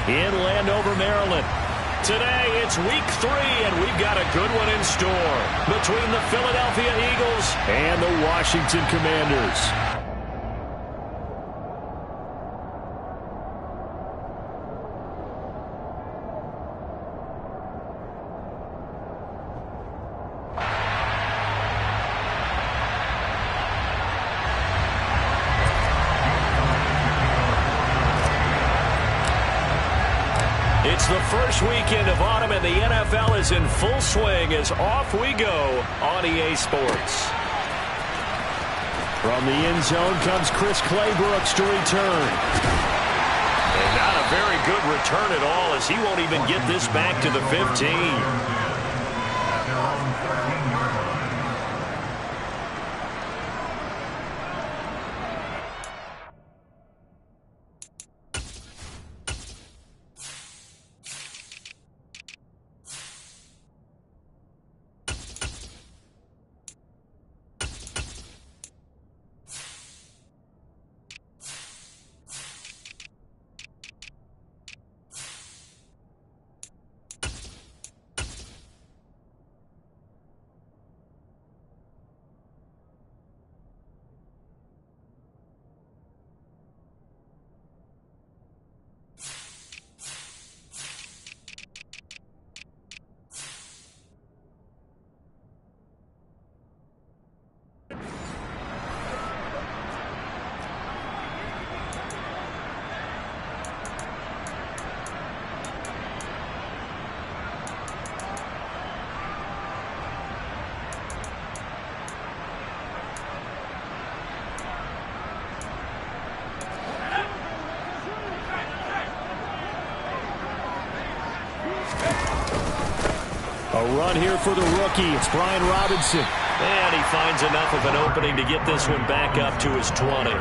in Landover, Maryland. Today, it's week 3, and we've got a good one in store between the Philadelphia Eagles and the Washington Commanders. It's the first weekend of autumn, and the NFL is in full swing as off we go on EA Sports. From the end zone comes Chris Claybrooks to return. And not a very good return at all, as he won't even get this back to the 15. A run here for the rookie. It's Brian Robinson. And he finds enough of an opening to get this one back up to his 20.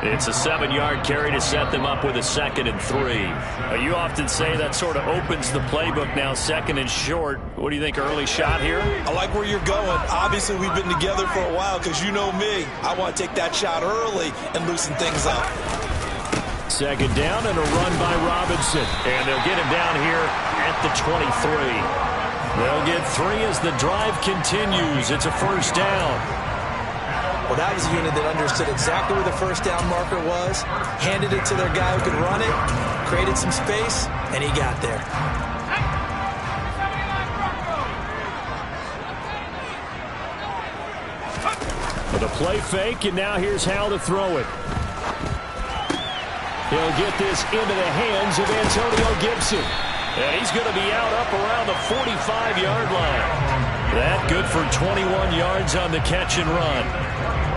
It's a 7-yard carry to set them up with a 2nd and 3. You often say that sort of opens the playbook now, 2nd and short. What do you think, early shot here? I like where you're going. Obviously, we've been together for a while because you know me. I want to take that shot early and loosen things up. 2nd down and a run by Robinson. And they'll get him down here at the 23. They'll get 3 as the drive continues. It's a 1st down. Well, that was a unit that understood exactly where the 1st down marker was, handed it to their guy who could run it, created some space, and he got there. With a play fake, and now here's how to throw it. He'll get this into the hands of Antonio Gibson. And he's going to be out up around the 45-yard line. That good for 21 yards on the catch and run.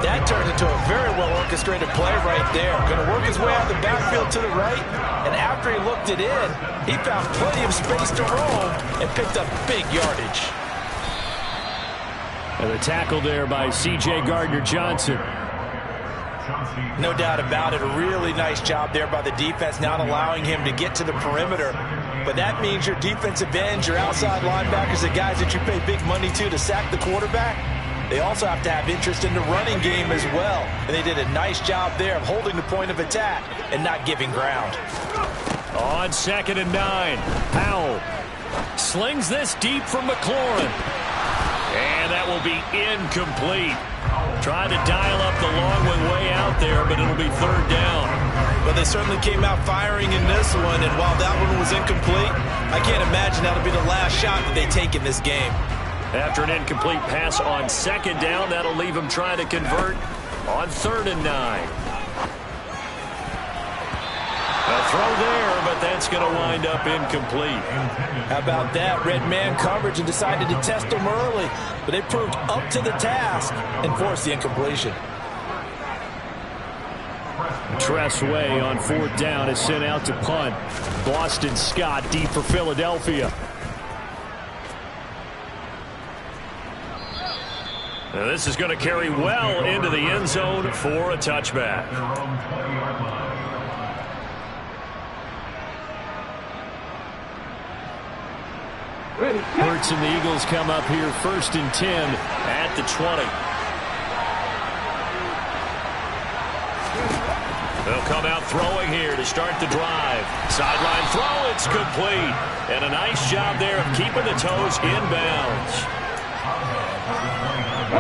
That turned into a very well-orchestrated play right there. Going to work his way out of the backfield to the right. And after he looked it in, he found plenty of space to roam and picked up big yardage. And the tackle there by C.J. Gardner-Johnson. No doubt about it. A really nice job there by the defense, not allowing him to get to the perimeter. But that means your defensive ends, your outside linebackers, the guys that you pay big money to sack the quarterback, they also have to have interest in the running game as well. And they did a nice job there of holding the point of attack and not giving ground. On 2nd and 9, Powell slings this deep from McLaurin. And that will be incomplete. Trying to dial up the long one way out there, but it'll be 3rd down. But they certainly came out firing in this one, and while that one was incomplete, I can't imagine that'll be the last shot that they take in this game. After an incomplete pass on 2nd down, that'll leave them trying to convert on 3rd and 9. A throw there, but that's going to wind up incomplete. How about that? Red man coverage and decided to test them early, but they proved up to the task and forced the incompletion. Tress Way on 4th down is sent out to punt. Boston Scott deep for Philadelphia. Now this is going to carry well into the end zone for a touchback. Hurts and the Eagles come up here 1st and 10 at the 20. They'll come out throwing here to start the drive. Sideline throw, it's complete. And a nice job there of keeping the toes in bounds.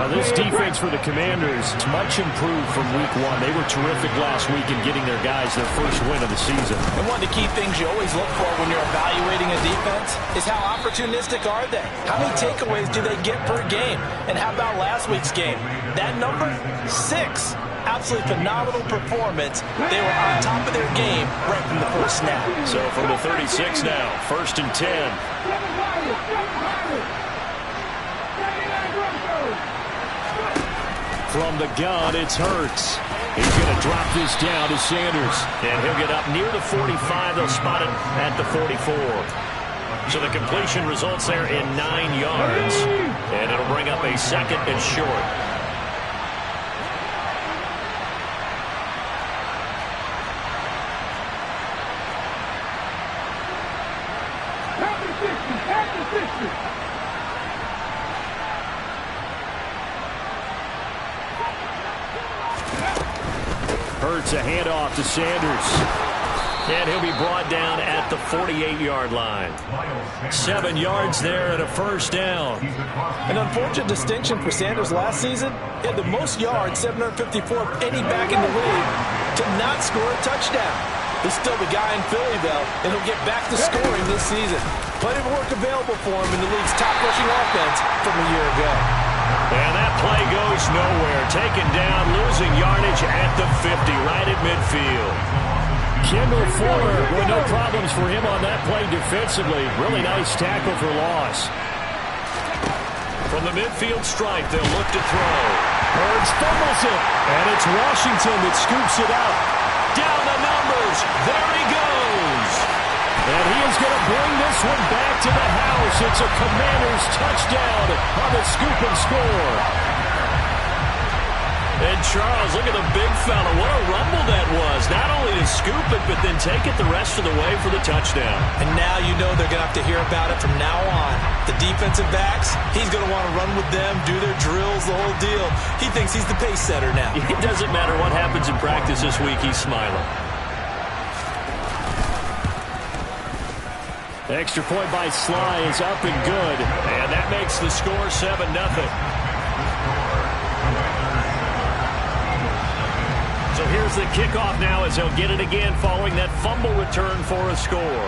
This defense for the Commanders is much improved from week one. They were terrific last week in getting their guys their first win of the season. And one of the key things you always look for when you're evaluating a defense is how opportunistic are they? How many takeaways do they get per game? And how about last week's game? That number, 6. Absolutely phenomenal performance. They were on top of their game right from the first snap. So from the 36 now, 1st and 10. From the gun, it's Hurts. He's going to drop this down to Sanders. And he'll get up near the 45. They'll spot it at the 44. So the completion results there in 9 yards. And it'll bring up a 2nd and short. Hurts a handoff to Sanders. And he'll be brought down at the 48-yard line. 7 yards there and a 1st down. An unfortunate distinction for Sanders last season. He had the most yards, 754 of any back in the league, to not score a touchdown. He's still the guy in Philly, though, and he'll get back to scoring this season. Plenty of work available for him in the league's top rushing offense from a year ago. And that play goes nowhere. Taken down, losing yardage at the 50, right at midfield. Kendall Fuller, well, no problems for him on that play defensively. Really nice tackle for loss. From the midfield stripe, they'll look to throw. Hurts fumbles it, and it's Washington that scoops it out. Down the numbers. There he goes. And he is going to bring this one back to the house. It's a Commanders touchdown on the scoop and score. And Charles, look at the big fella. What a rumble that was. Not only to scoop it, but then take it the rest of the way for the touchdown. And now you know they're going to have to hear about it from now on. The defensive backs, he's going to want to run with them, do their drills, the whole deal. He thinks he's the pace setter now. It doesn't matter what happens in practice this week. He's smiling. Extra point by Sly is up and good. And that makes the score 7-0. So here's the kickoff now as he'll get it again following that fumble return for a score.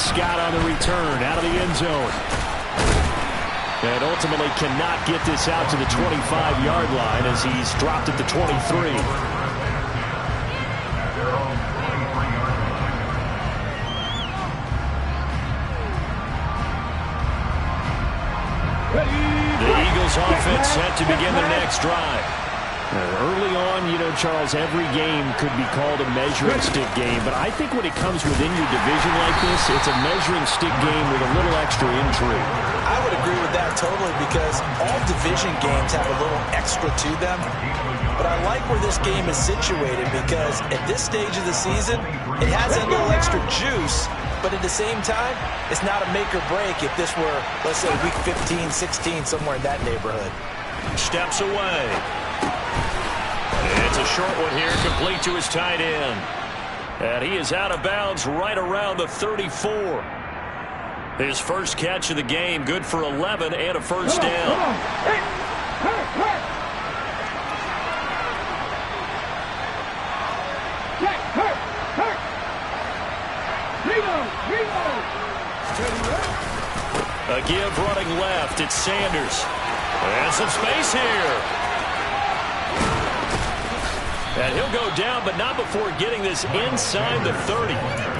Scott on the return out of the end zone. And ultimately cannot get this out to the 25-yard line as he's dropped at the 23. The Eagles offense set to begin their next drive. Early on, you know, Charles, every game could be called a measuring stick game. But I think when it comes within your division like this, it's a measuring stick game with a little extra intrigue. I would agree with that totally because all division games have a little extra to them. But I like where this game is situated because at this stage of the season, it has a little extra juice. But at the same time, it's not a make or break if this were, let's say, week 15, 16, somewhere in that neighborhood. Steps away. It's a short one here, complete to his tight end. And he is out of bounds right around the 34. His first catch of the game, good for 11 and a 1st down. A give running left, it's Sanders. And some space here. And he'll go down, but not before getting this inside the 30.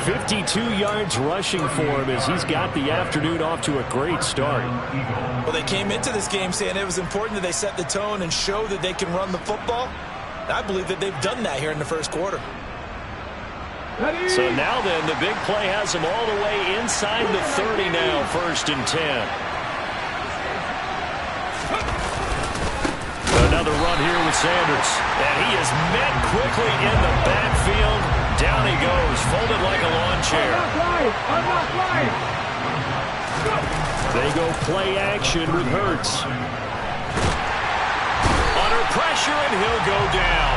52 yards rushing for him as he's got the afternoon off to a great start. Well, they came into this game saying it was important that they set the tone and show that they can run the football. I believe that they've done that here in the first quarter. So now then, the big play has him all the way inside the 30 now, 1st and 10. Another run here with Sanders. And he is met quickly in the backfield. Down he goes, folded like a lawn chair. They go play action with Hurts. under pressure, and he'll go down.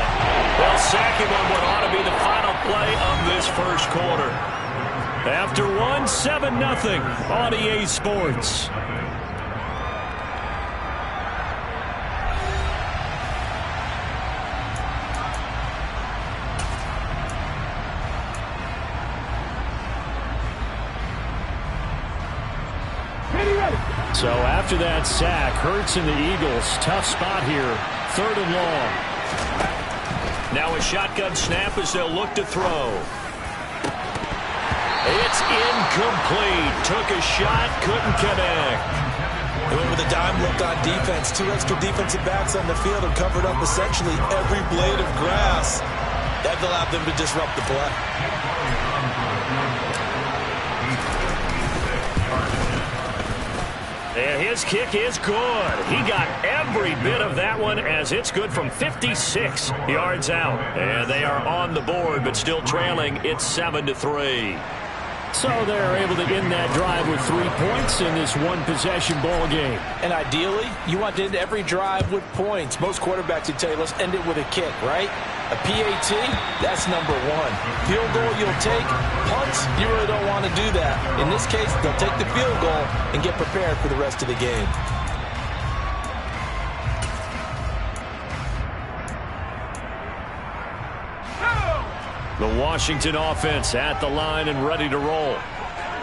They'll sack him on what ought to be the final play of this first quarter. After one, 7-0 on EA Sports. So after that sack, Hurts and the Eagles, tough spot here, 3rd and long. Now a shotgun snap as they'll look to throw. It's incomplete. Took a shot, couldn't connect. They went with a dime look on defense. 2 extra defensive backs on the field and covered up essentially every blade of grass. That allowed them to disrupt the play. And his kick is good. He got every bit of that one as it's good from 56 yards out. And they are on the board, but still trailing. It's 7-3. So they're able to end that drive with 3 points in this one-possession ball game. And ideally, you want to end every drive with points. Most quarterbacks would tell you, let's end it with a kick, right? A PAT, that's number 1. Field goal you'll take. Punts, you really don't want to do that. In this case, they'll take the field goal and get prepared for the rest of the game. The Washington offense at the line and ready to roll.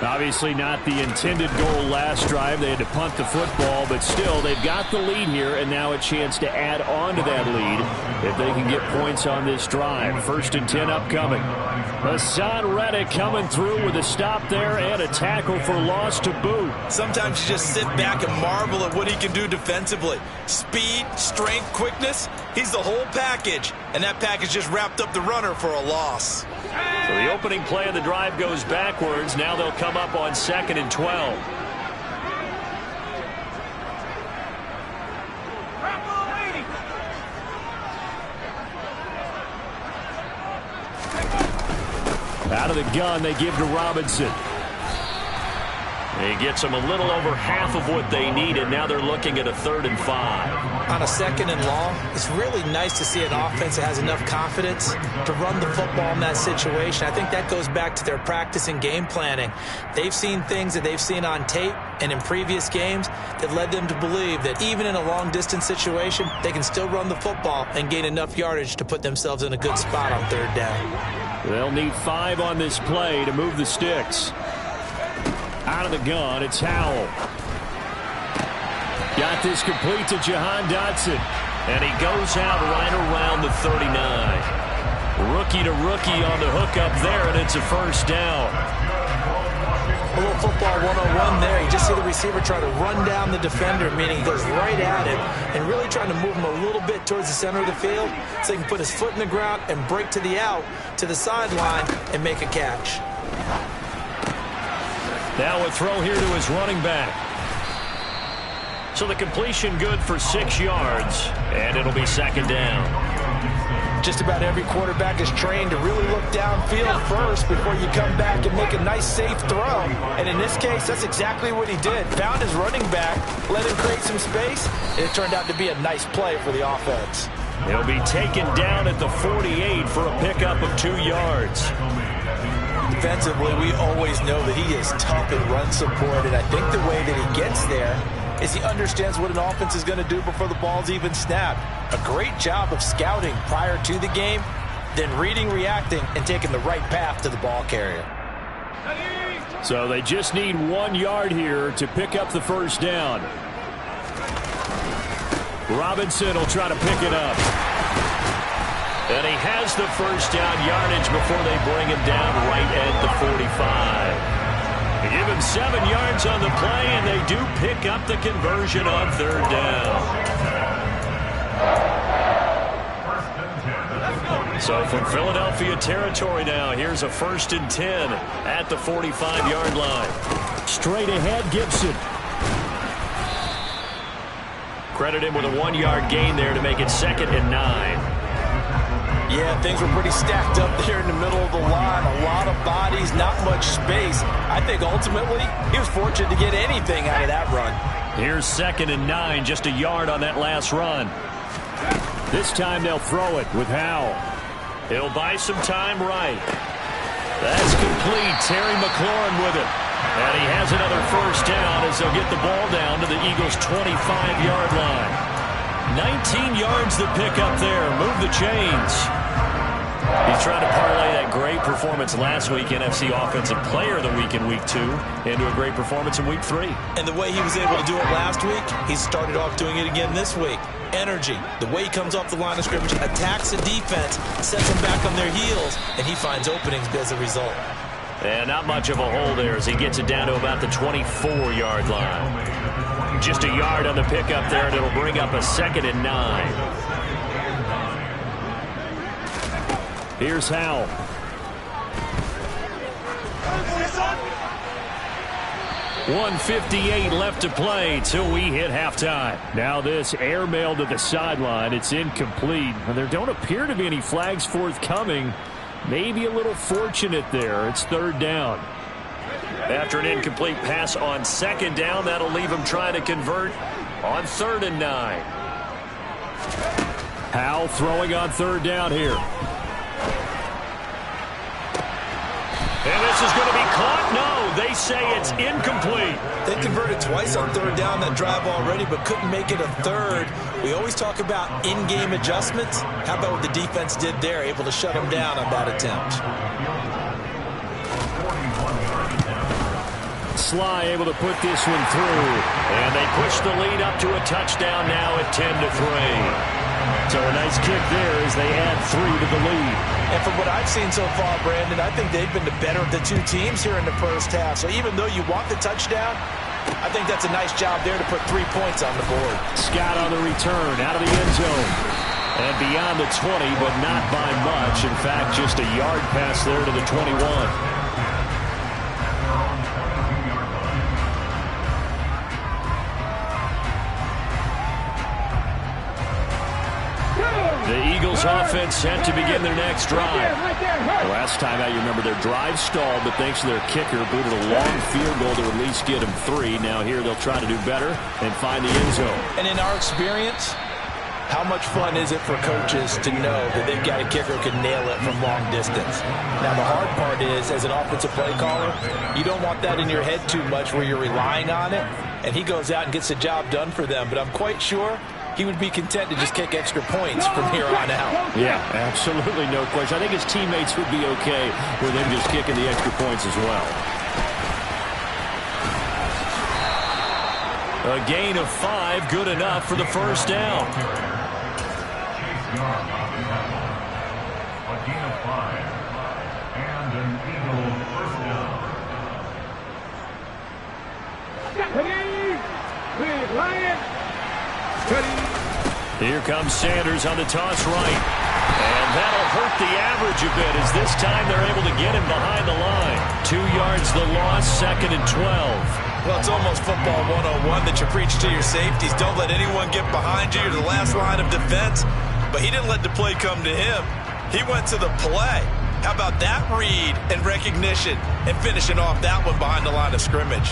Obviously not the intended goal last drive. They had to punt the football, but still they've got the lead here and now a chance to add on to that lead if they can get points on this drive. 1st and 10 upcoming. Hassan Reddick coming through with a stop there and a tackle for loss to boot. Sometimes you just sit back and marvel at what he can do defensively. Speed, strength, quickness, he's the whole package. And that package just wrapped up the runner for a loss. So the opening play of the drive goes backwards. Now they'll come up on 2nd and 12. Out of the gun, they give to Robinson. He gets them a little over half of what they needed. Now they're looking at a 3rd and 5. On a 2nd and long, it's really nice to see an offense that has enough confidence to run the football in that situation. I think that goes back to their practice and game planning. They've seen things that they've seen on tape and in previous games that led them to believe that even in a long-distance situation, they can still run the football and gain enough yardage to put themselves in a good spot on 3rd down. They'll need 5 on this play to move the sticks. Out of the gun, it's Howell. Got this complete to Jahan Dotson. And he goes out right around the 39. Rookie to rookie on the hook up there, and it's a 1st down. A little football 101 there. You just see the receiver try to run down the defender, meaning he goes right at him and really trying to move him a little bit towards the center of the field so he can put his foot in the ground and break to the out, to the sideline, and make a catch. Now a throw here to his running back. So the completion good for 6 yards, and it'll be 2nd down. Just about every quarterback is trained to really look downfield first before you come back and make a nice, safe throw. And in this case, that's exactly what he did. Found his running back, let him create some space, and it turned out to be a nice play for the offense. He'll be taken down at the 48 for a pickup of 2 yards. Defensively, we always know that he is tough in run support, and I think the way that he gets there is he understands what an offense is going to do before the ball's even snapped. A great job of scouting prior to the game, then reading, reacting, and taking the right path to the ball carrier. So they just need 1 yard here to pick up the 1st down. Robinson will try to pick it up. And he has the 1st down yardage before they bring him down right at the 45. They give him 7 yards on the play, and they do pick up the conversion on 3rd down. So from Philadelphia territory now, here's a 1st and 10 at the 45-yard line. Straight ahead, Gibson. Credit him with a 1-yard gain there to make it 2nd and 9. Yeah, things were pretty stacked up there in the middle of the line. A lot of bodies, not much space. I think ultimately he was fortunate to get anything out of that run. Here's 2nd and 9, just a yard on that last run. This time they'll throw it with Howell. He'll buy some time right. That's complete. Terry McLaurin with it. And he has another first down as they'll get the ball down to the Eagles' 25-yard line. 19 yards to pick up there. Move the chains. He's trying to parlay that great performance last week, NFC Offensive Player of the Week in Week 2, into a great performance in Week 3. And the way he was able to do it last week, he started off doing it again this week. Energy, the way he comes off the line of scrimmage, attacks the defense, sets them back on their heels, and he finds openings as a result. And not much of a hole there as he gets it down to about the 24-yard line. Just a yard on the pickup there, and it'll bring up a 2nd and 9. Here's Howell. .158 left to play till we hit halftime. Now this airmail to the sideline. It's incomplete. And there don't appear to be any flags forthcoming. Maybe a little fortunate there. It's 3rd down. After an incomplete pass on 2nd down, that'll leave him trying to convert on 3rd and 9. Howell throwing on 3rd down here. And this is going to be caught. No, they say it's incomplete. They converted twice on 3rd down that drive already, but couldn't make it a 3rd. We always talk about in-game adjustments. How about what the defense did there, able to shut them down on that attempt? Sly able to put this one through. And they push the lead up to a touchdown now at 10-3. So a nice kick there as they add 3 to the lead. And from what I've seen so far, Brandon, I think they've been the better of the two teams here in the first half. So even though you want the touchdown, I think that's a nice job there to put 3 points on the board. Scott on the return out of the end zone. And beyond the 20, but not by much. In fact, just a yard pass there to the 21. The Eagles offense set to begin their next drive. The last time out, you remember their drive stalled, but thanks to their kicker, booted a long field goal to at least get them 3. Now here they'll try to do better and find the end zone. And in our experience, how much fun is it for coaches to know that they've got a kicker who can nail it from long distance? Now the hard part is, as an offensive play caller, you don't want that in your head too much where you're relying on it, and he goes out and gets the job done for them. But I'm quite sure he would be content to just kick extra points from here on out. Yeah, absolutely no question. I think his teammates would be okay with him just kicking the extra points as well. A gain of 5, good enough for the first down. A gain of 5 and an Eagle first down. Here comes Sanders on the toss right. And that'll hurt the average a bit as this time they're able to get him behind the line. 2 yards the loss, 2nd and 12. Well, it's almost football 101 that you preach to your safeties. Don't let anyone get behind you. You're the last line of defense. But he didn't let the play come to him. He went to the play. How about that read and recognition and finishing off that one behind the line of scrimmage?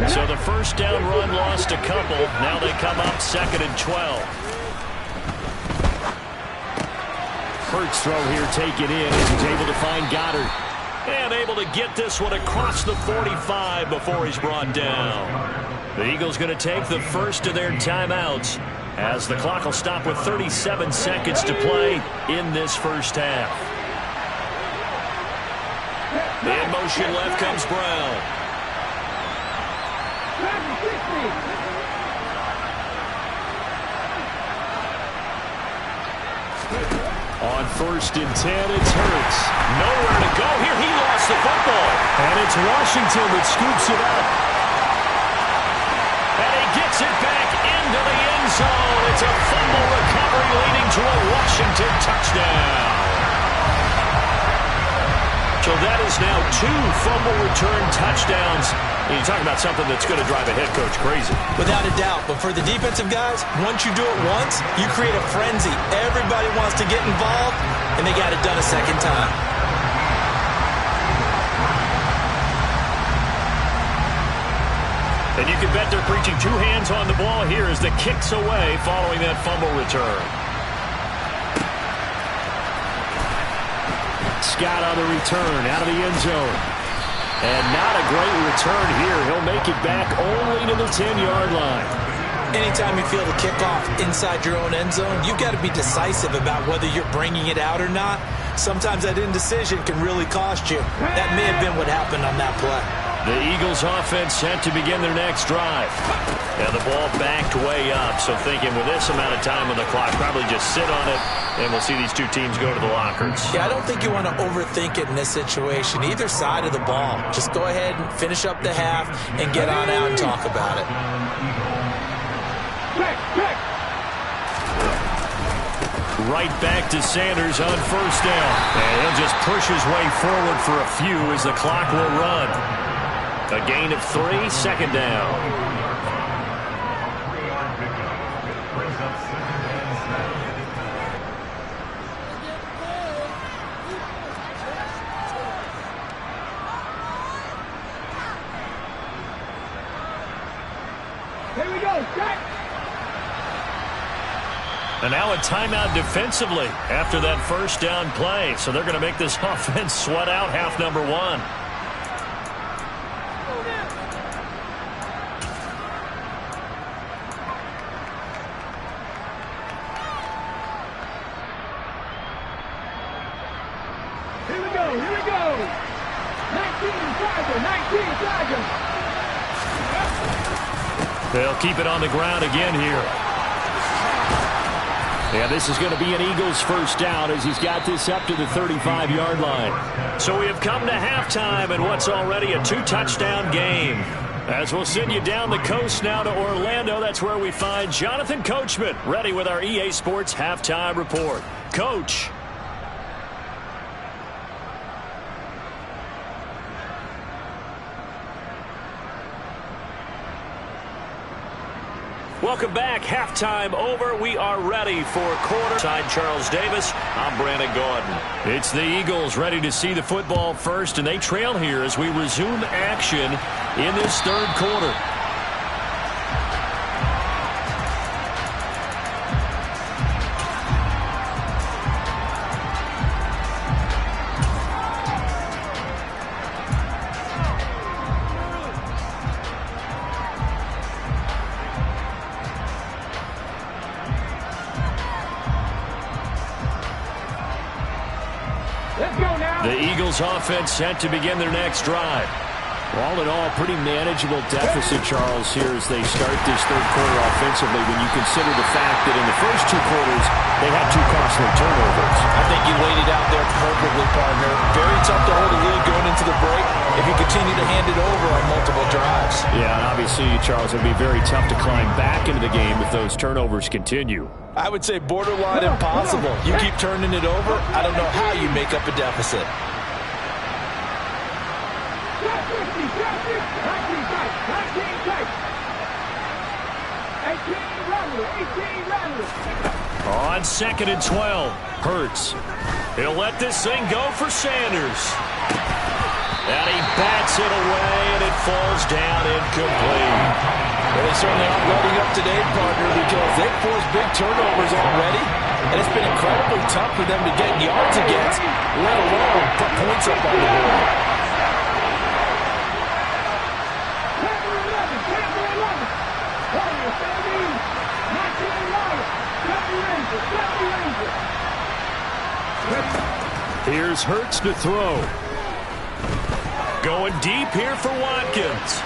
So the first down run lost a couple. Now they come up 2nd and 12. Hurts throw here, take it in as he's able to find Goddard. And able to get this one across the 45 before he's brought down. The Eagles going to take the first of their timeouts as the clock will stop with 37 seconds to play in this first half. In motion left comes Brown. On 1st and 10, it's Hurts. Nowhere to go here. He lost the football. And it's Washington that scoops it up. And he gets it back into the end zone. It's a fumble recovery leading to a Washington touchdown. So that is now 2 fumble return touchdowns. And you talk about something that's going to drive a head coach crazy. Without a doubt. But for the defensive guys, once you do it once, you create a frenzy. Everybody wants to get involved, and they got it done a second time. And you can bet they're preaching two hands on the ball here as the kick's away following that fumble return. Scott on the return out of the end zone. And not a great return here. He'll make it back only to the 10-yard line. Anytime you feel the kickoff inside your own end zone, you've got to be decisive about whether you're bringing it out or not. Sometimes that indecision can really cost you. That may have been what happened on that play. The Eagles offense set to begin their next drive. And the ball backed way up, so thinking with this amount of time on the clock, probably just sit on it, and we'll see these two teams go to the lockers. Yeah, I don't think you want to overthink it in this situation. Either side of the ball. Just go ahead and finish up the half and get on out and talk about it. Right back to Sanders on first down. And he'll just push his way forward for a few as the clock will run. A gain of 3, second down. Here we go, Jack. And now a timeout defensively after that first down play. So they're going to make this offense sweat out half number 1. Here we go. 19 Tiger. They'll keep it on the ground again here. Yeah, this is going to be an Eagles first down as he's got this up to the 35-yard line. So we have come to halftime in what's already a 2-touchdown game. As we'll send you down the coast now to Orlando, that's where we find Jonathan Coachman ready with our EA Sports halftime report. Coach. Welcome back. Halftime over. We are ready for quarter. Side Charles Davis. I'm Brandon Gordon. It's the Eagles ready to see the football first, and they trail here as we resume action in this third quarter. The Eagles offense set to begin their next drive. All in all, pretty manageable deficit, Charles, here as they start this third quarter offensively when you consider the fact that in the first 2 quarters, they had 2 costly turnovers. I think you laid it out there perfectly, partner. Very tough to hold a lead going into the break if you continue to hand it over on multiple drives. Yeah, and obviously, Charles, it would be very tough to climb back into the game if those turnovers continue. I would say borderline impossible. You keep turning it over, I don't know how you make up a deficit. On 2nd and 12, Hurts. He'll let this thing go for Sanders. And he bats it away, and it falls down incomplete. Well, they certainly aren't letting up today, partner, because they've forced big turnovers already, and it's been incredibly tough for them to get yards against, let alone put points up on the board. Here's Hurts to throw. Going deep here for Watkins.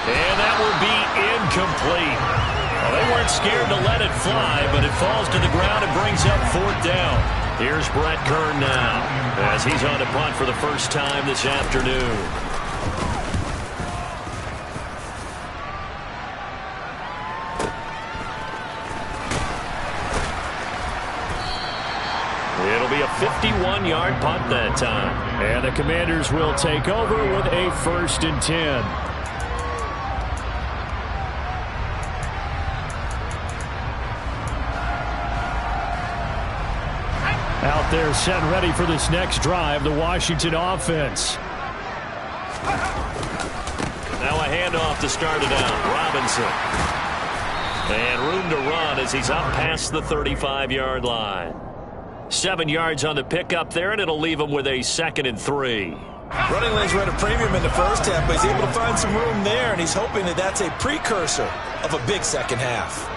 And that will be incomplete. Well, they weren't scared to let it fly, but it falls to the ground and brings up 4th down. Here's Brett Kern now as he's on to punt for the first time this afternoon. It'll be a 51-yard punt that time. And the Commanders will take over with a 1st and 10. Out there set ready for this next drive, the Washington offense. Now a handoff to start it out. Robinson. And room to run as he's up past the 35-yard line. 7 yards on the pickup there, and it'll leave him with a 2nd and 3. Running lanes were at a premium in the first half, but he's able to find some room there, and he's hoping that that's a precursor of a big second half.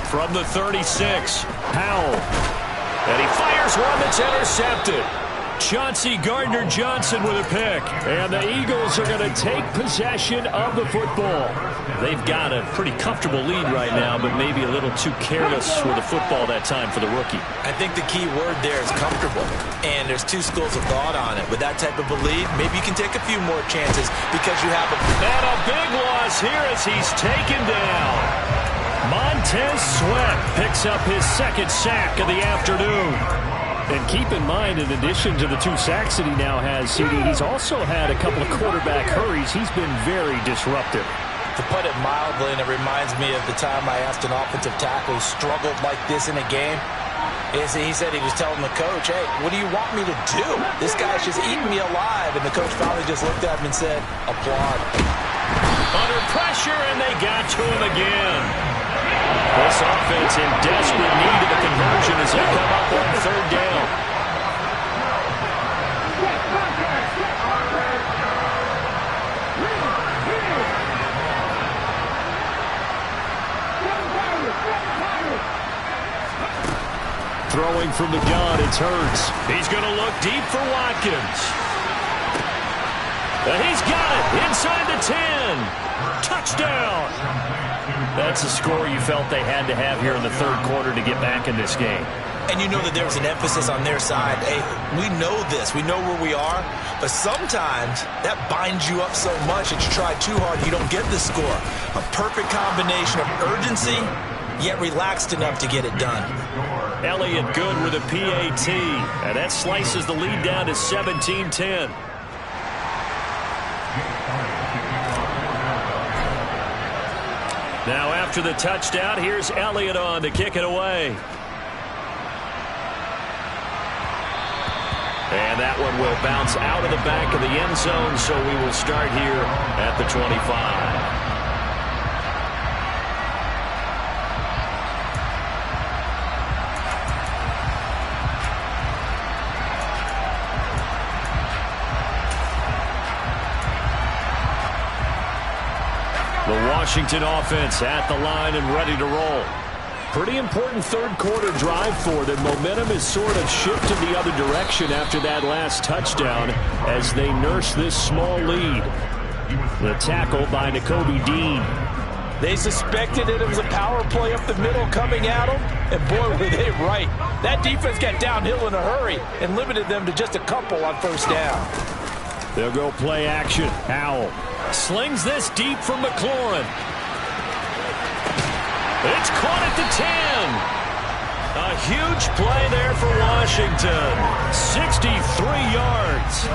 From the 36, Powell. And he fires one that's intercepted. Chauncey Gardner-Johnson with a pick. And the Eagles are going to take possession of the football. They've got a pretty comfortable lead right now, but maybe a little too careless with the football that time for the rookie. I think the key word there is comfortable. And there's two schools of thought on it. With that type of a lead, maybe you can take a few more chances because you have a... And a big loss here as he's taken down. Montez Sweat picks up his 2nd sack of the afternoon. And keep in mind, in addition to the 2 sacks that he now has, CD, he's also had a couple of quarterback hurries. He's been very disruptive. To put it mildly, and it reminds me of the time I asked an offensive tackle who struggled like this in a game, he said he was telling the coach, hey, what do you want me to do? This guy's just eating me alive. And the coach finally just looked at him and said, applaud. Under pressure, and they got to him again. This offense in desperate need of a conversion as they come up on 3rd down. Throwing from the gun, it's Hurts. He's going to look deep for Watkins. He's got it inside the 10. Touchdown. That's the score you felt they had to have here in the 3rd quarter to get back in this game. And you know that there was an emphasis on their side. Hey, we know this. We know where we are. But sometimes that binds you up so much that you try too hard, you don't get the score. A perfect combination of urgency, yet relaxed enough to get it done. Elliott good with a PAT. And that slices the lead down to 17-10. Now after the touchdown, here's Elliott on to kick it away. And that one will bounce out of the back of the end zone, so we will start here at the 25. The Washington offense at the line and ready to roll. Pretty important 3rd quarter drive for them. Momentum has sort of shifted the other direction after that last touchdown as they nurse this small lead. The tackle by Nakobe Dean. They suspected it was a power play up the middle coming at them, and boy, were they right. That defense got downhill in a hurry and limited them to just a couple on 1st down. They'll go play action. Howell slings this deep from McLaurin. It's caught at the 10. A huge play there for Washington. 63 yards.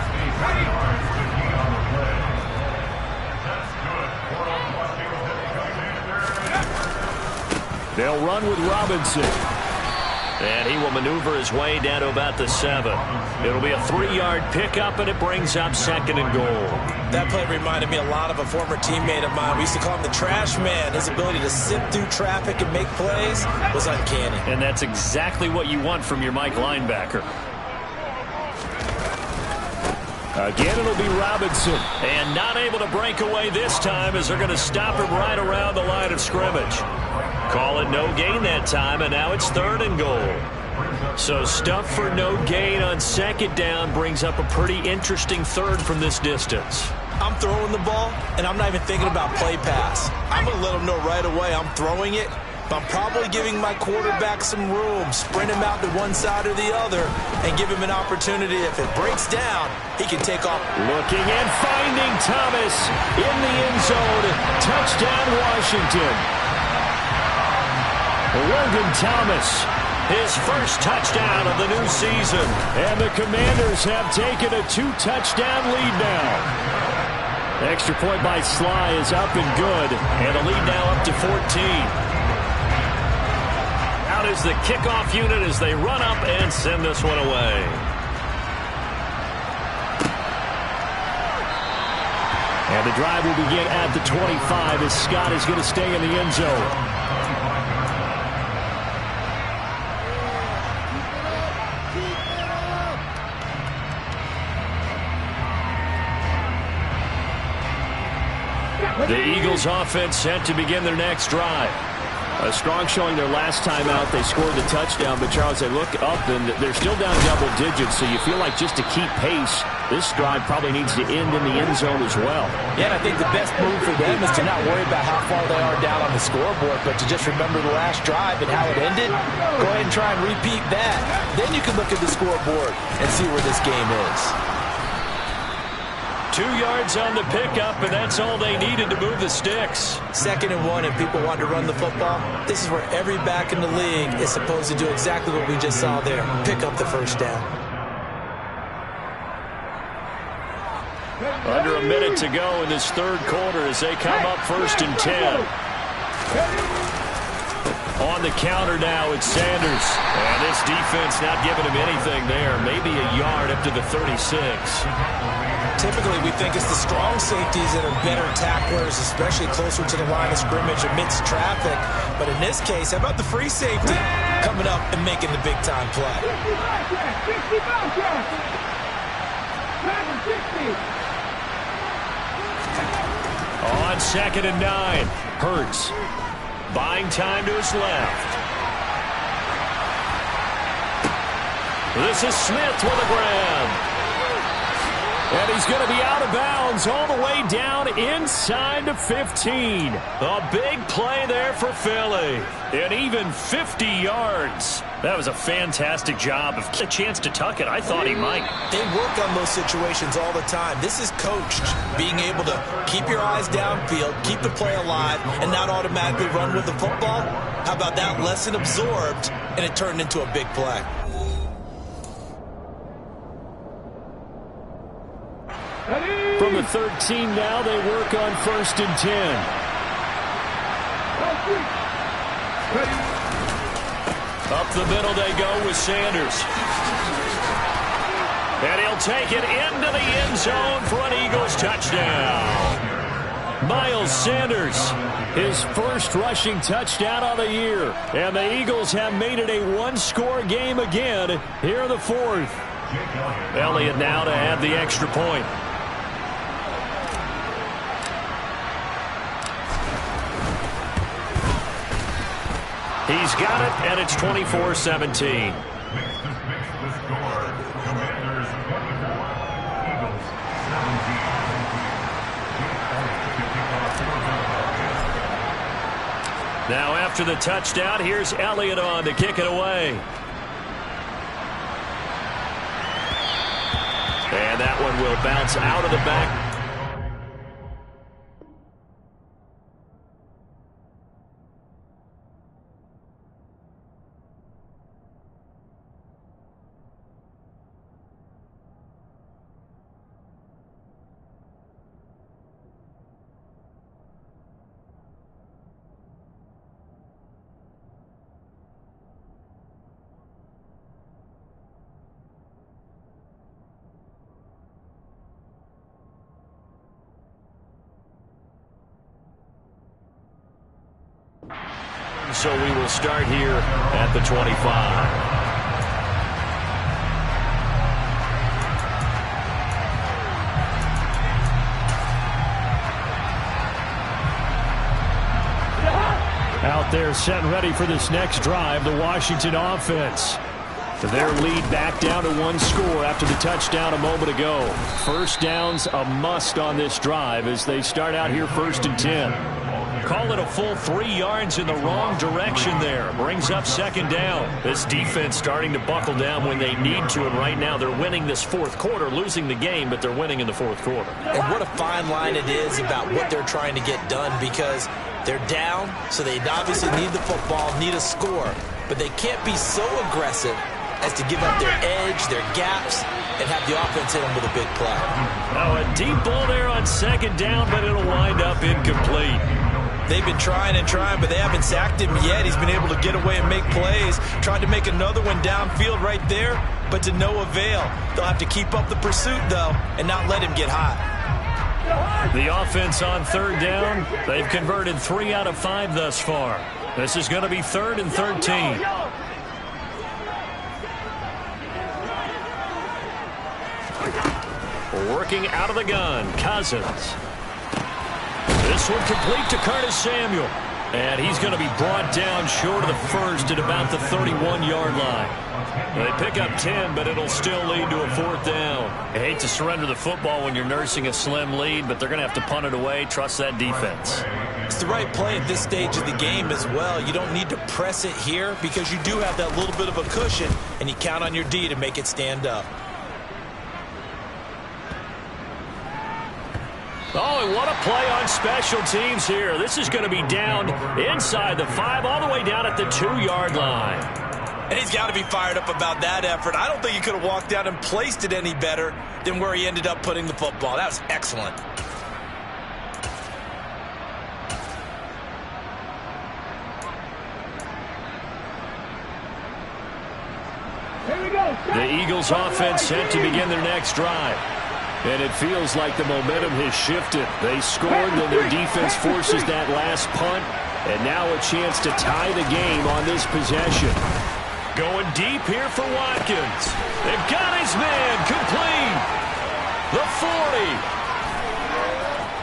They'll run with Robinson. And he will maneuver his way down to about the 7. It'll be a 3-yard pickup, and it brings up 2nd and goal. That play reminded me a lot of a former teammate of mine. We used to call him the trash man. His ability to sift through traffic and make plays was uncanny. And that's exactly what you want from your Mike linebacker. Again, it'll be Robinson. And not able to break away this time as they're going to stop him right around the line of scrimmage. Call it no gain that time, and now it's 3rd and goal. So stuff for no gain on 2nd down brings up a pretty interesting 3rd from this distance. I'm throwing the ball, and I'm not even thinking about play pass. I'm going to let them know right away I'm throwing it, but I'm probably giving my quarterback some room, sprint him out to one side or the other, and give him an opportunity. If it breaks down, he can take off. Looking and finding Thomas in the end zone. Touchdown, Washington. Logan Thomas, his first touchdown of the new season. And the Commanders have taken a 2-touchdown lead now. Extra point by Sly is up and good. And a lead now up to 14. Out is the kickoff unit as they run up and send this one away. And the drive will begin at the 25 as Scott is going to stay in the end zone. The Eagles offense set to begin their next drive. A strong showing their last time out. They scored the touchdown, but Charles, they look up and they're still down double digits, so you feel like just to keep pace, this drive probably needs to end in the end zone as well. Yeah, and I think the best move for them is to not worry about how far they are down on the scoreboard, but to just remember the last drive and how it ended. Go ahead and try and repeat that. Then you can look at the scoreboard and see where this game is. 2 yards on the pickup, and that's all they needed to move the sticks. 2nd and 1, and people want to run the football. This is where every back in the league is supposed to do exactly what we just saw there. Pick up the first down. Under a minute to go in this third quarter as they come up 1st and 10. On the counter now, it's Sanders. And this defense not giving him anything there. Maybe a yard up to the 36. Typically, we think it's the strong safeties that are better tacklers, especially closer to the line of scrimmage amidst traffic. But in this case, how about the free safety coming up and making the big-time play? On 2nd and 9, Hurts buying time to his left. This is Smith with a grab. And he's going to be out of bounds all the way down inside the 15. A big play there for Philly. And even 50 yards. That was a fantastic job. If a chance to tuck it, I thought he might. They work on those situations all the time. This is coached. Being able to keep your eyes downfield, keep the play alive, and not automatically run with the football. How about that lesson absorbed, and it turned into a big play. From the 13 now, they work on 1st and 10. Up the middle they go with Sanders. And he'll take it into the end zone for an Eagles touchdown. Miles Sanders, his first rushing touchdown of the year. And the Eagles have made it a one-score game again here in the 4th. Elliott now to add the extra point. He's got it, and it's 24-17. Now after the touchdown, here's Elliott on to kick it away. And that one will bounce out of the back. So we will start here at the 25. Out there set and ready for this next drive, the Washington offense. Their lead back down to one score after the touchdown a moment ago. First down's a must on this drive as they start out here 1st and 10. Call it a full 3 yards in the wrong direction there. Brings up 2nd down. This defense starting to buckle down when they need to, and right now they're winning this 4th quarter, losing the game, but they're winning in the 4th quarter. And what a fine line it is about what they're trying to get done, because they're down, so they obviously need the football, need a score, but they can't be so aggressive as to give up their edge, their gaps, and have the offense hit them with a big play. Oh, a deep ball there on 2nd down, but it'll wind up incomplete. They've been trying and trying, but they haven't sacked him yet. He's been able to get away and make plays. Tried to make another one downfield right there, but to no avail. They'll have to keep up the pursuit, though, and not let him get hot. The offense on third down, they've converted 3 out of 5 thus far. This is going to be 3rd and 13. Working out of the gun, Cousins. This one complete to Curtis Samuel. And he's going to be brought down short of the first at about the 31-yard line. They pick up 10, but it'll still lead to a 4th down. I hate to surrender the football when you're nursing a slim lead, but they're going to have to punt it away. Trust that defense. It's the right play at this stage of the game as well. You don't need to press it here because you do have that little bit of a cushion, and you count on your D to make it stand up. Oh, and what a play on special teams here. This is going to be down inside the 5, all the way down at the 2-yard line. And he's got to be fired up about that effort. I don't think he could have walked out and placed it any better than where he ended up putting the football. That was excellent. The Eagles offense set to begin their next drive. And it feels like the momentum has shifted. They scored, then their defense forces that last punt. And now a chance to tie the game on this possession. Going deep here for Watkins. They've got his man complete. The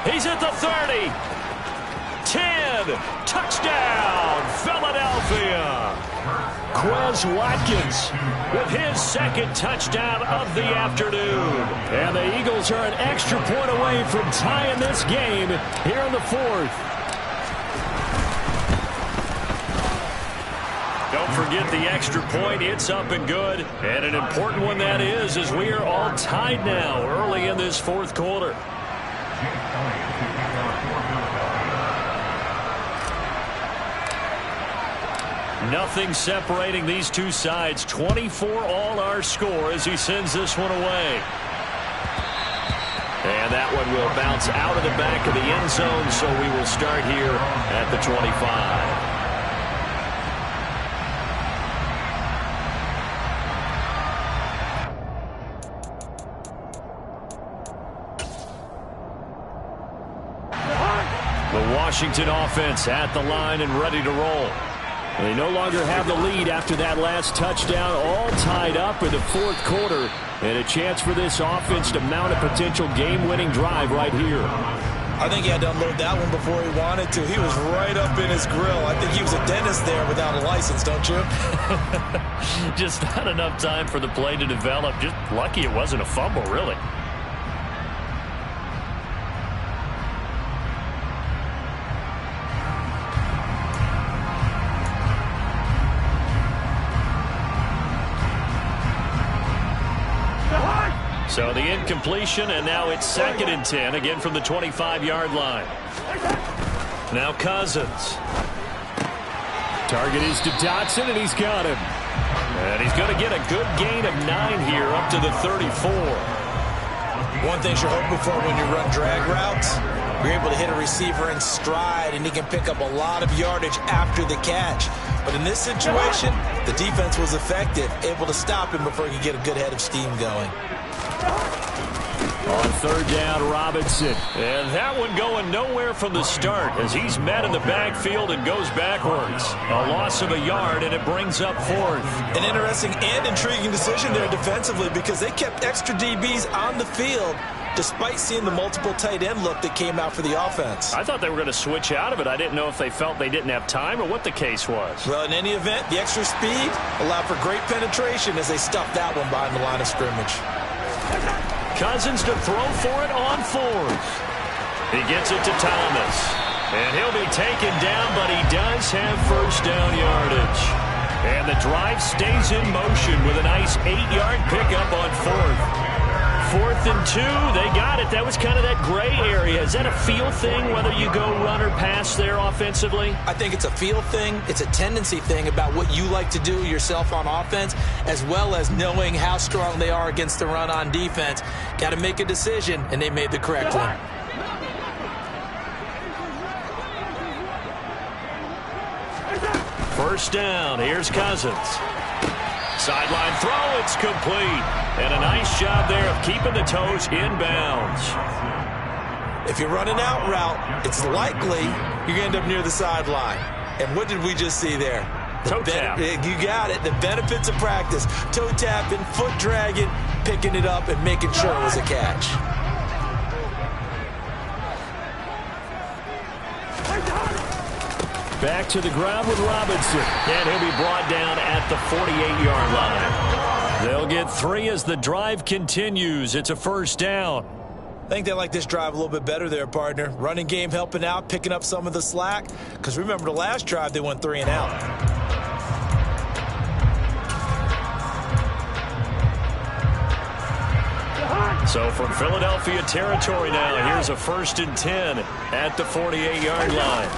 40. He's at the 30. 10. Touchdown, Philadelphia. Quez Watkins with his 2nd touchdown of the afternoon. And the Eagles are an extra point away from tying this game here in the 4th. Don't forget the extra point. It's up and good. And an important one that is, as we are all tied now early in this 4th quarter. Nothing separating these two sides. 24 all our score as he sends this one away. And that one will bounce out of the back of the end zone, so we will start here at the 25. The Washington offense at the line and ready to roll. They no longer have the lead after that last touchdown, all tied up in the 4th quarter, and a chance for this offense to mount a potential game-winning drive right here. I think he had to unload that one before he wanted to. He was right up in his grill. I think he was a dentist there without a license, don't you? Just not enough time for the play to develop. Just lucky it wasn't a fumble, really. So the incompletion, and now it's 2nd and 10, again from the 25-yard line. Now Cousins. Target is to Dotson, and he's got him. And he's going to get a good gain of 9 here, up to the 34. One thing you're hoping for when you run drag routes, you're able to hit a receiver in stride, and he can pick up a lot of yardage after the catch. But in this situation, the defense was effective, able to stop him before he could get a good head of steam going. On 3rd down, Robinson. And that one going nowhere from the start as he's met in the backfield and goes backwards. A loss of a yard, and it brings up 4th. An interesting and intriguing decision there defensively because they kept extra DBs on the field despite seeing the multiple tight end look that came out for the offense. I thought they were going to switch out of it. I didn't know if they felt they didn't have time or what the case was. Well, in any event, the extra speed allowed for great penetration as they stuffed that one behind the line of scrimmage. Cousins to throw for it on 4th. He gets it to Thomas. And he'll be taken down, but he does have 1st down yardage. And the drive stays in motion with a nice 8-yard pickup on 4th. 4th and 2, they got it. That was kind of that gray area. Is that a feel thing, whether you go run or pass there offensively? I think it's a feel thing. It's a tendency thing about what you like to do yourself on offense, as well as knowing how strong they are against the run on defense. Got to make a decision, and they made the correct one. First down, here's Cousins. Sideline throw, it's complete. And a nice job there of keeping the toes inbounds. If you're running out route, it's likely you're going to end up near the sideline. And what did we just see there? Toe tap. You got it. The benefits of practice. Toe tapping, foot dragging, picking it up, and making sure it was a catch. Back to the ground with Robinson. And he'll be brought down at the 48-yard line. They'll get 3 as the drive continues. It's a first down. I think they like this drive a little bit better there, partner. Running game helping out, picking up some of the slack. Because remember the last drive, they went 3 and out. So from Philadelphia territory now, here's a 1st and 10 at the 48-yard line.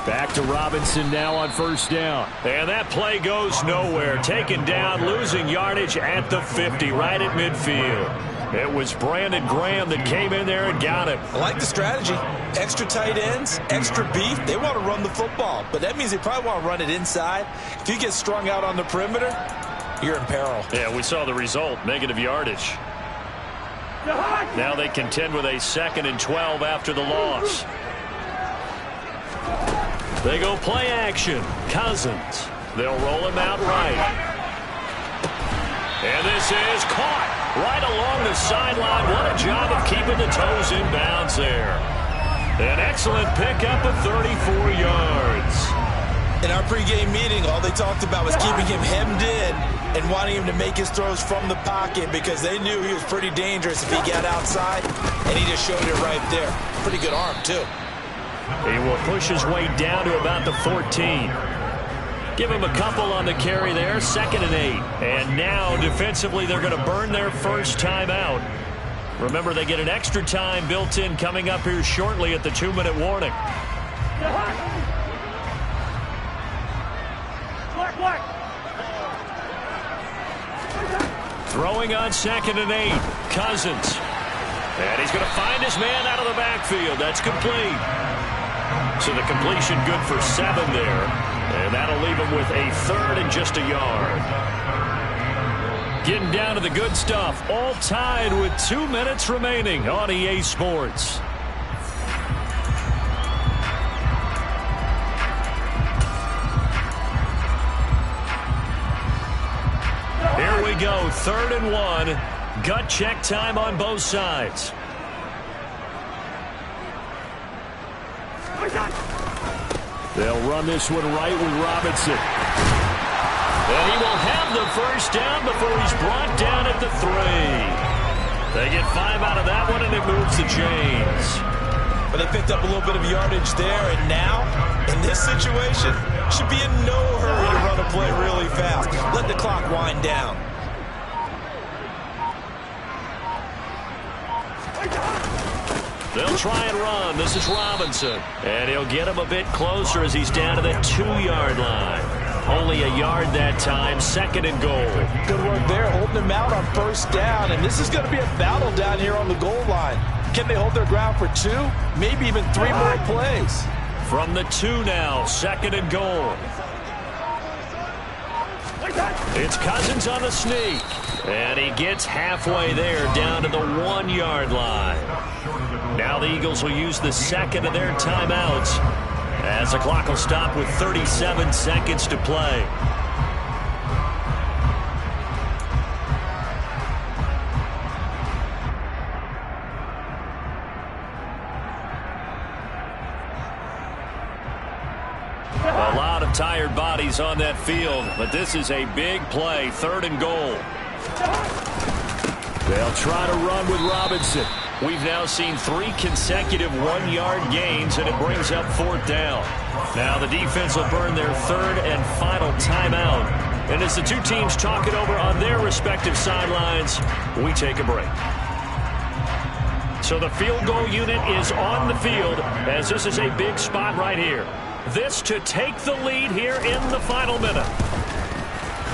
Back to Robinson now on first down. And that play goes nowhere. Taken down, losing yardage at the 50, right at midfield. It was Brandon Graham that came in there and got him. I like the strategy. Extra tight ends, extra beef. They want to run the football, but that means they probably want to run it inside. If you get strung out on the perimeter, you're in peril. Yeah, we saw the result, negative yardage. Now they contend with a 2nd and 12 after the loss. They go play action. Cousins. They'll roll him out right. And this is caught right along the sideline. What a job of keeping the toes in bounds there. An excellent pickup of 34 yards. In our pregame meeting, all they talked about was keeping him hemmed in and wanting him to make his throws from the pocket because they knew he was pretty dangerous if he got outside, and he just showed it right there. Pretty good arm, too. He will push his way down to about the 14. Give him a couple on the carry there, 2nd and 8. And now, defensively, they're going to burn their first time out. Remember, they get an extra time built in coming up here shortly at the 2-minute warning. Throwing on 2nd and 8. Cousins. And he's going to find his man out of the backfield. That's complete. So the completion good for 7 there. And that'll leave him with a 3rd and just a yard. Getting down to the good stuff. All tied with 2 minutes remaining on EA Sports. Here we go, 3rd and 1. Gut check time on both sides. They'll run this one right with Robinson. And he will have the first down before he's brought down at the 3. They get 5 out of that one, and it moves the chains. But they picked up a little bit of yardage there, and now, in this situation, should be in no hurry to run a play really fast. Let the clock wind down. They'll try and run. This is Robinson. And he'll get him a bit closer as he's down to the 2-yard line. Only a yard that time, 2nd and goal. Good work there, holding him out on first down. And this is going to be a battle down here on the goal line. Can they hold their ground for 2? Maybe even 3 more plays. From the 2 now, 2nd and goal. It's Cousins on the sneak. And he gets halfway there, down to the 1-yard line. Now the Eagles will use the 2nd of their timeouts as the clock will stop with 37 seconds to play. A lot of tired bodies on that field, but this is a big play, 3rd and goal. They'll try to run with Robinson. We've now seen 3 consecutive 1-yard gains, and it brings up 4th down. Now the defense will burn their 3rd and final timeout. And as the two teams talk it over on their respective sidelines, we take a break. So the field goal unit is on the field, as this is a big spot right here. This to take the lead here in the final minute.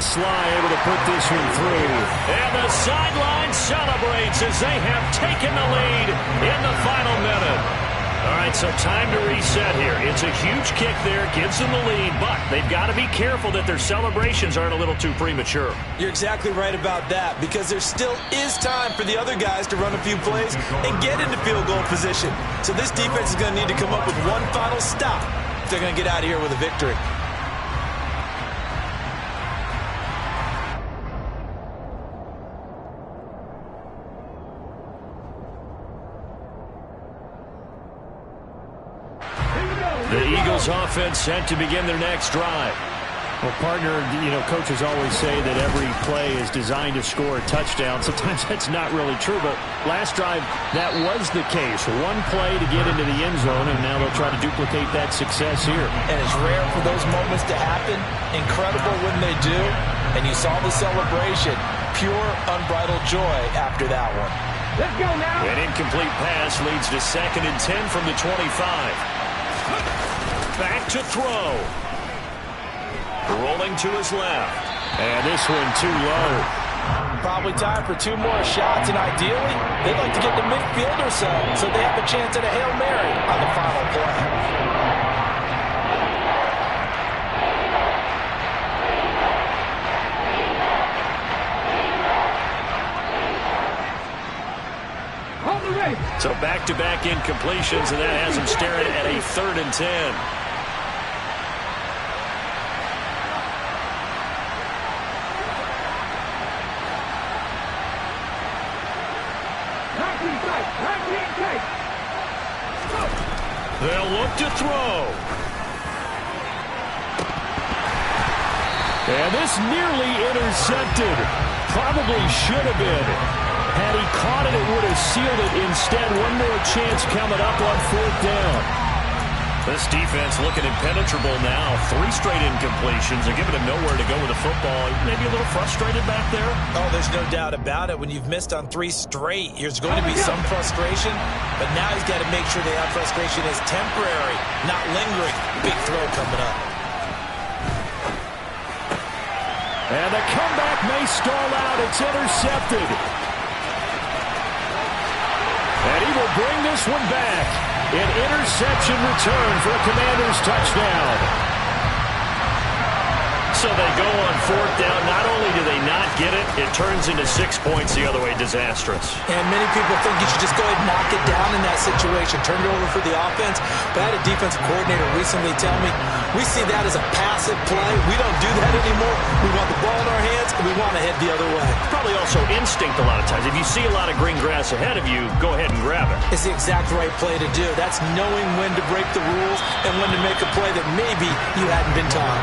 Sly able to put this one through. And the sideline celebrates as they have taken the lead in the final minute. All right, so time to reset here. It's a huge kick there, gives them the lead, but they've got to be careful that their celebrations aren't a little too premature. You're exactly right about that, because there still is time for the other guys to run a few plays and get into field goal position. So this defense is going to need to come up with one final stop if they're going to get out of here with a victory. The Eagles offense set to begin their next drive. Well, partner, coaches always say that every play is designed to score a touchdown. Sometimes that's not really true, but last drive, that was the case. One play to get into the end zone, and now they'll try to duplicate that success here. And it's rare for those moments to happen. Incredible when they do. And you saw the celebration. Pure, unbridled joy after that one. Let's go now. An incomplete pass leads to 2nd and 10 from the 25. Back to throw. Rolling to his left. And this one too low. Probably time for 2 more shots, and ideally, they'd like to get to midfield or so they have a chance at a Hail Mary on the final play. So back-to-back incompletions, and that has them staring at a 3rd and 10. They'll look to throw. And this nearly intercepted. Probably should have been. Had he caught it, it would have sealed it. Instead, one more chance coming up on 4th down. This defense looking impenetrable now. 3 straight incompletions. They're giving him nowhere to go with the football. Maybe a little frustrated back there. Oh, there's no doubt about it. When you've missed on 3 straight, there's going to be some frustration. But now he's got to make sure that frustration is temporary, not lingering. Big throw coming up. And the comeback may stall out. It's intercepted. And he will bring this one back. An interception return for a Commanders touchdown. So they go on 4th down. Not only do they not get it, it turns into 6 points the other way. Disastrous. And many people think you should just go ahead and knock it down in that situation. Turn it over for the offense. But I had a defensive coordinator recently tell me, we see that as a passive play. We don't do that anymore. We want the ball in our hands, and we want to head the other way. Probably also instinct a lot of times. If you see a lot of green grass ahead of you, go ahead and grab it. It's the exact right play to do. That's knowing when to break the rules and when to make a play that maybe you hadn't been taught.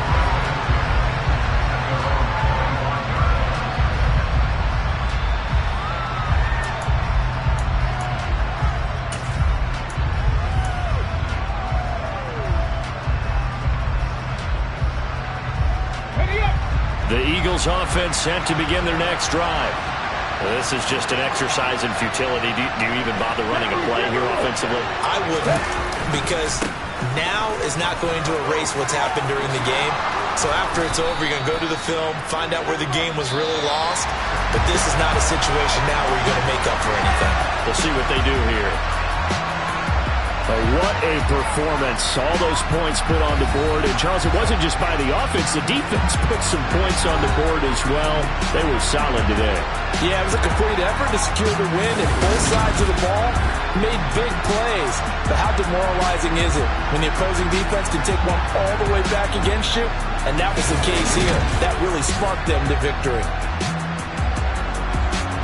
The Eagles offense set to begin their next drive. This is just an exercise in futility. Do you even bother running a play here offensively? I wouldn't, because now is not going to erase what's happened during the game. So after it's over, you're going to go to the film, find out where the game was really lost. But this is not a situation now where you're going to make up for anything. We'll see what they do here. What a performance. All those points put on the board. And, Charles, it wasn't just by the offense. The defense put some points on the board as well. They were solid today. Yeah, it was a complete effort to secure the win, and both sides of the ball made big plays. But how demoralizing is it when the opposing defense can take one all the way back against you? And that was the case here. That really sparked them to victory.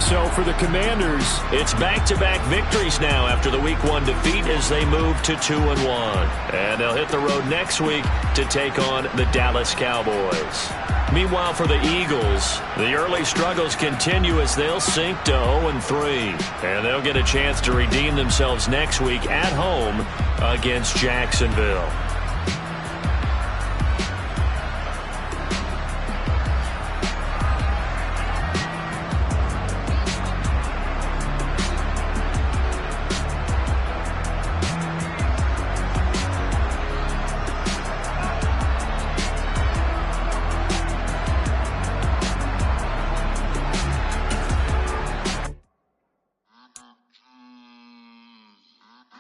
So for the Commanders, it's back-to-back victories now after the Week 1 defeat as they move to 2-1. And they'll hit the road next week to take on the Dallas Cowboys. Meanwhile, for the Eagles, the early struggles continue as they'll sink to 0-3. And they'll get a chance to redeem themselves next week at home against Jacksonville.